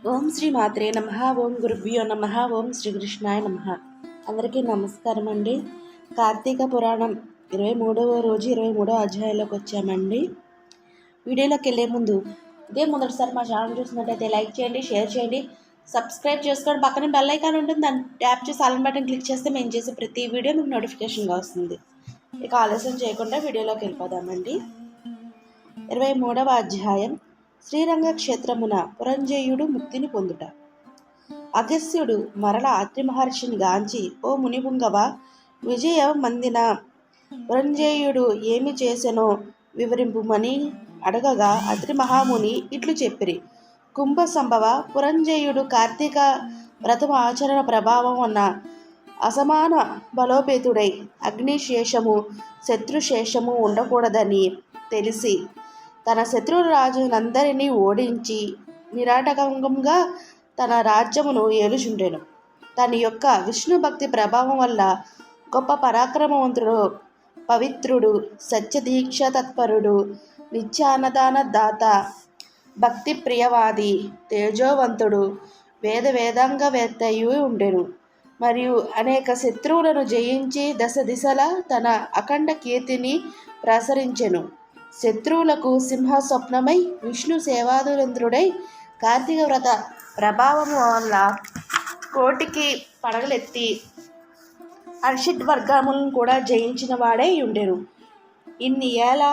ఓం శ్రీ మాత్రే నమః. ఓం గురుభ్యో నమః. ఓం శ్రీకృష్ణాయ నమః. అందరికీ నమస్కారం అండి. కార్తీక పురాణం 23వ రోజు 23వ అధ్యాయంలోకి వచ్చామండి. వీడియోలోకి వెళ్ళే ముందు ఇదే మొదటిసారి మా ఛానల్ చూసినట్టయితే లైక్ చేయండి, షేర్ చేయండి, సబ్స్క్రైబ్ చేసుకోండి. పక్కన బెల్ ఐకాన్ ఉంటుంది, దాన్ని ట్యాప్ చేసి ఆల్ బటన్ క్లిక్ చేస్తే మేము చేసే ప్రతి వీడియో మీకు నోటిఫికేషన్గా వస్తుంది. ఇక ఆలస్యం చేయకుండా వీడియోలోకి వెళ్ళిపోదామండి. 23వ అధ్యాయం. శ్రీరంగ క్షేత్రమున పురంజేయుడు ముక్తిని పొందుట. అగస్త్యుడు మరల అత్రి మహర్షిని గాంచి, ఓ మునిపుంగవ, విజయ మందిన పురంజేయుడు ఏమి చేసెనో వివరింపుమని అడగగా అత్రి మహాముని ఇట్లు చెప్పిరి. కుంభ సంభవ, పురంజేయుడు కార్తీక వ్రతము ఆచరణ ప్రభావం వలన అసమాన బలోపేతుడై అగ్నిశేషము శత్రుశేషము ఉండకూడదని తెలిసి తన శత్రురాజులందరినీ ఓడించి నిరాటకంగా తన రాజ్యమును ఏలుచుండెను. తన యొక్క విష్ణు భక్తి ప్రభావం వల్ల గొప్ప పరాక్రమవంతుడు, పవిత్రుడు, సత్యదీక్ష తత్పరుడు, నిత్యాన్నదాన దాత, భక్తి ప్రియవాది, తేజోవంతుడు, వేదాంగవేత్తయు ఉండెను. మరియు అనేక శత్రువులను జయించి దశ దిశలా తన అఖండ కీర్తిని ప్రసరించెను. శత్రువులకు సింహ స్వప్నమై విష్ణు సేవాదురంధ్రుడై కార్తీక వ్రత ప్రభావము వల్ల కోటికి పడగలెత్తి అర్షిడ్ వర్గములను కూడా జయించిన వాడై ఉండెను. ఇన్ని ఏళ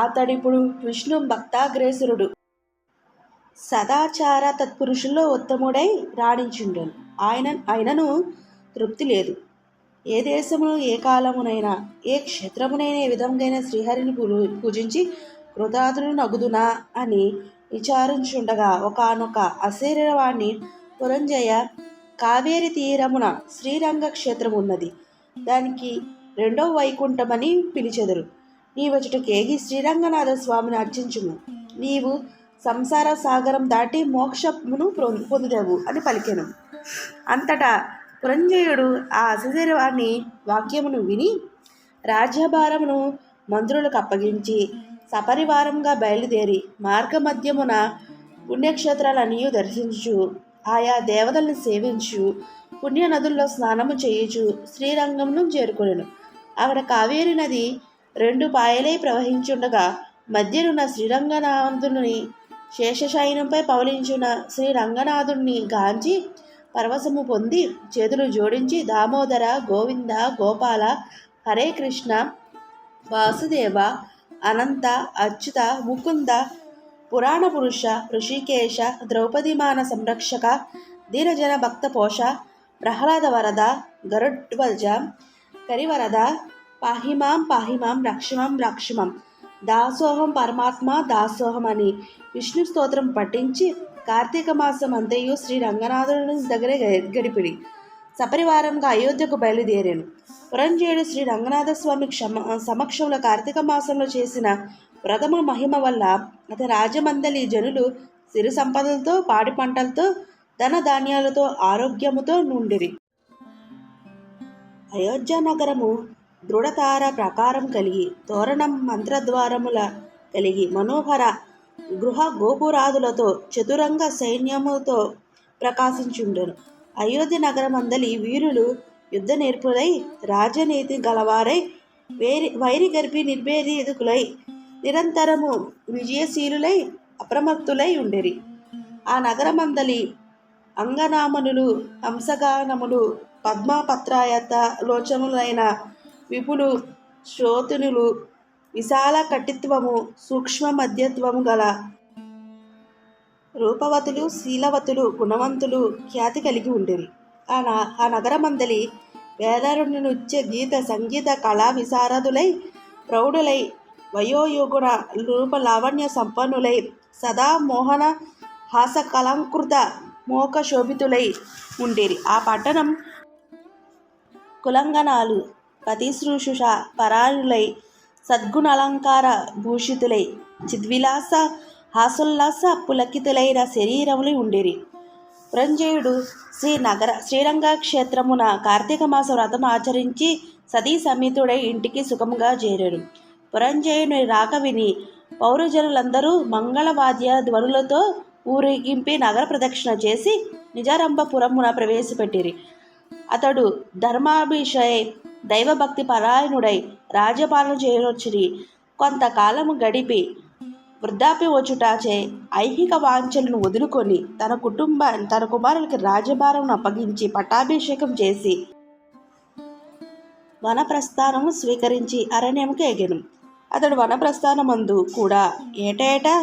అతడిప్పుడు విష్ణు భక్తాగ్రేసురుడు, సదాచార తత్పురుషుల్లో ఉత్తముడై రాణించుండెను. ఆయనను తృప్తి లేదు. ఏ దేశమును, ఏ కాలమునైనా, ఏ క్షేత్రమునైనా ఏ విధంగా శ్రీహరిని పూజించి కృతార్థుడు నగుదునా అని విచారించుండగా ఒకానొక అశరీరవాణి, పురంజయ, కావేరి తీరమున శ్రీరంగ క్షేత్రం ఉన్నది. దానికి రెండవ వైకుంఠమని పిలిచెదరు. నీవచుట కేగి శ్రీరంగనాథ స్వామిని అర్చించుము. నీవు సంసార సాగరం దాటి మోక్షమును పొందుదవు అని పలికెను. అంతటా పురంజయుడు ఆ అశరీరవాణి వాక్యమును విని రాజ్యభారమును మంత్రులకు అప్పగించి సపరివారంగా బయలుదేరి మార్గమధ్యమున పుణ్యక్షేత్రాలన్నీ దర్శించు, ఆయా దేవతలను సేవించు, పుణ్య నదుల్లో స్నానము చేయుచు శ్రీరంగమును చేరుకొనెను. అక్కడ కావేరి నది రెండు పాయలై ప్రవహించుండగా మధ్యనున్న శ్రీరంగనాథుని శేషశయనంపై పవలించిన శ్రీరంగనాథుని గాంచి పరవశము పొంది చేతులు జోడించి దామోదర, గోవింద, గోపాల, హరే కృష్ణ, వాసుదేవ, అనంత, అచ్యుత, ముకుంద, పురాణ పురుష, ఋషికేశ, ద్రౌపదీమాన సంరక్షక, దీనజన భక్త పోష, ప్రహ్లాద వరద, గరుడ్వజ, కరివరద, పాహిమాం పాహిమాం, రక్షమాం రక్షమం, దాసోహం పరమాత్మ దాసోహం అని విష్ణు స్తోత్రం పఠించి కార్తీక మాసం అంతయు శ్రీ రంగనాథుని దగ్గరే గడిపిడి సపరివారంగా అయోధ్యకు బయలుదేరాను. పురంజయుడు శ్రీ రంగనాథ స్వామి సమక్షంలో కార్తీక మాసంలో చేసిన వ్రతము మహిమ వల్ల అతని రాజమందలి జనులు సిరి సంపదలతో, పాడి పంటలతో, ధన ధాన్యాలతో, ఆరోగ్యముతో నుండిరి. అయోధ్య నగరము దృఢతార ప్రకారం కలిగి, తోరణం మంత్రద్వారముల కలిగి, మనోహర గృహ గోపురాదులతో, చతురంగ సైన్యముతో ప్రకాశించుండెను. అయోధ్య నగరమందలి వీరులు యుద్ధ నేర్పులై, రాజనీతి గలవారై, వైరి గర్భి నిర్భేదికులై, నిరంతరము విజయశీలులై, అప్రమత్తులై ఉండేరి. ఆ నగరమందలి అంగనామనులు, హంసగానములు, పద్మపత్రాయత లోచనులైన విపులు, శ్రోతునులు, విశాల కటిత్వము, సూక్ష్మ మధ్యత్వము గల రూపవతులు, శీలవతులు, గుణవంతులు ఖ్యాతి కలిగి ఉండేవి. ఆ నగరమందలి వేదారుని నృత్య గీత సంగీత కళా విశారదులై, ప్రౌఢులై, వయోయుగుణ రూప లావణ్య సంపన్నులై, సదా మోహన హాస కలంకృత మోక శోభితులై ఉండేరి. ఆ పట్టణం కులంగనాలు పతిశ్రూషుష పరాయులై, సద్గుణాలంకార భూషితులై, చిద్విలాస హాసోల్లాస పులకితులైన శరీరములు ఉండేరి. పురంజయుడు శ్రీరంగ క్షేత్రమున కార్తీక మాస వ్రతం ఆచరించి సతీ సమేతుడై ఇంటికి సుఖముగా చేరాడు. పురంజయుని రాక విని పౌరజనులందరూ మంగళవాద్య ధ్వనులతో ఊరేగింపి నగర ప్రదక్షిణ చేసి నిజారంభపురమున ప్రవేశపెట్టిరి. అతడు ధర్మాభిషయ దైవభక్తి పరాయణుడై రాజ్యపాలన చేయవచ్చిరి. కొంతకాలము గడిపి వృద్ధాప్య వచ్చుటాచే ఐహిక వాంఛలను వదులుకొని తన కుమారులకి రాజ్యభారం అప్పగించి పట్టాభిషేకం చేసి వనప్రస్థానము స్వీకరించి అరణ్యముకు ఎగెను. అతడు వనప్రస్థానమందు కూడా ఏటేటా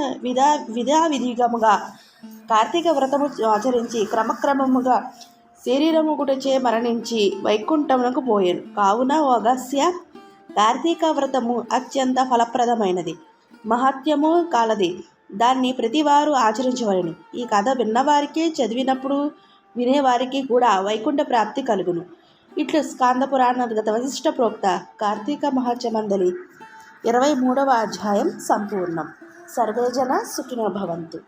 విధిగముగా కార్తీక వ్రతము ఆచరించి క్రమక్రమముగా శరీరముగుటచే మరణించి వైకుంఠమునకు పోయాను. కావున ఓ అగస్త్య, కార్తీక వ్రతము అత్యంత ఫలప్రదమైనది, మహత్యము కాలది. దాన్ని ప్రతివారు ఆచరించవలెను. ఈ కథ విన్నవారికి, చదివినప్పుడు వినేవారికి కూడా వైకుంఠ ప్రాప్తి కలుగును. ఇట్లు స్కాంద పురాణగత వశిష్ఠ ప్రోక్త కార్తీక మహత్యమందలి 23వ అధ్యాయం సంపూర్ణం. సర్వేజన సుఖినో భవంతు.